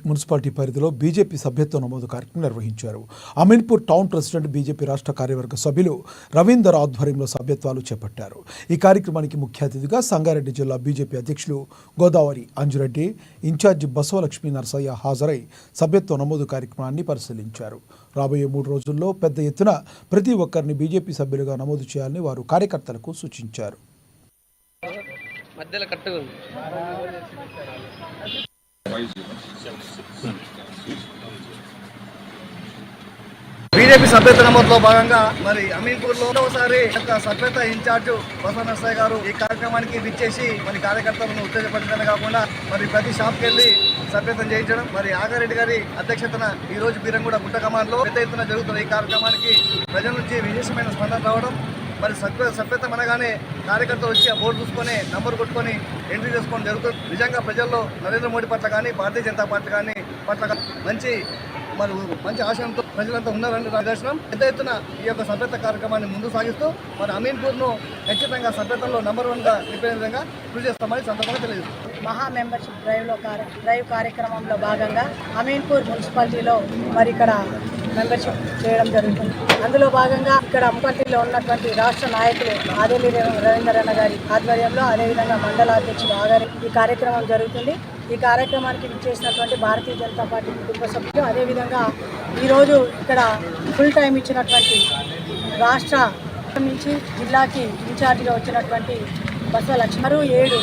Municipality పరిధిలో BJP సభ్యత్వ నమోదు కార్యక్రమం నిర్వహించారు. అమీన్పూర్ టౌన్ ప్రెసిడెంట్ బీజేపీ రాష్ట్ర కార్యవర్గ సభ్యులు రవీందర్ ఆధ్వర్యంలో సభ్యత్వాలు చేపట్టారు. ఈ కార్యక్రమానికి ముఖ్య అతిథిగా సంగారెడ్డి జిల్లా బీజేపీ అధ్యక్షులు గోదావరి అంజురెడ్డి, ఇన్ఛార్జి బసవలక్ష్మీ నరసయ్య హాజరై సభ్యత్వ నమోదు కార్యక్రమాన్ని పరిశీలించారు. రాబోయే 3 రోజుల్లో పెద్ద ఎత్తున ప్రతి ఒక్కరిని బీజేపీ సభ్యులుగా నమోదు చేయాలని వారు కార్యకర్తలకు సూచించారు. బీజేపీ సభ్యత నమోదులో భాగంగా మరి అమీన్పూర్లో ఒకసారి సభ్యత ఇన్ఛార్జ్ బసవ నరసయ్య గారు ఈ కార్యక్రమానికి విచ్చేసి మరి కార్యకర్తలను ఉత్తేజపరచడమే కాకుండా మరి ప్రతి షాప్కి వెళ్ళి సభ్యతం చేయించడం, మరి ఆగారెడ్డి గారి అధ్యక్షతన ఈ రోజు బీరంగూడ గుట్ట కమాండ్లో పెద్ద ఎత్తున జరుగుతున్న ఈ కార్యక్రమానికి ప్రజల నుంచి విశేషమైన స్పందన రావడం, మరి సభ్యత అనగానే కార్యకర్తలు వచ్చి ఆ బోర్డు చూసుకొని నంబర్ కొట్టుకొని ఎంట్రీ చేసుకోవడం జరుగుతుంది. నిజంగా ప్రజల్లో నరేంద్ర మోడీ పట్ల కానీ భారతీయ జనతా పార్టీ కానీ పట్ల మంచి ఆశయంతో ప్రజలంతా ఉన్నారని నిదర్శనం. పెద్ద ఎత్తున ఈ యొక్క సభ్యత కార్యక్రమాన్ని ముందు సాగిస్తూ మరి అమీన్పూర్ను ఖచ్చితంగా సభ్యతలో నంబర్ 1గా నిలిపే విధంగా కృషి చేస్తామని సందర్భంగా తెలియజేస్తాం. మహా మెంబర్షిప్ డ్రైవ్ కార్యక్రమంలో భాగంగా అమీన్పూర్ మున్సిపాలిటీలో మరి ఇక్కడ మెంబర్షిప్ చేయడం జరుగుతుంది. అందులో భాగంగా ఇక్కడ మున్సిపాలిటీలో ఉన్నటువంటి రాష్ట్ర నాయకులు ఆదేలి రవీంద్రన్న గారి ఆధ్వర్యంలో, అదేవిధంగా మండల అధ్యక్షుడు ఆగారి ఈ కార్యక్రమం జరుగుతుంది. ఈ కార్యక్రమానికి విచ్చేసినటువంటి భారతీయ జనతా పార్టీ కుటుంబ సభ్యులు, అదేవిధంగా ఈరోజు ఇక్కడ ఫుల్ టైం ఇచ్చినటువంటి రాష్ట్ర నుంచి జిల్లాకి ఇన్ఛార్జిగా వచ్చినటువంటి బసవ లక్ష్మణ్ 7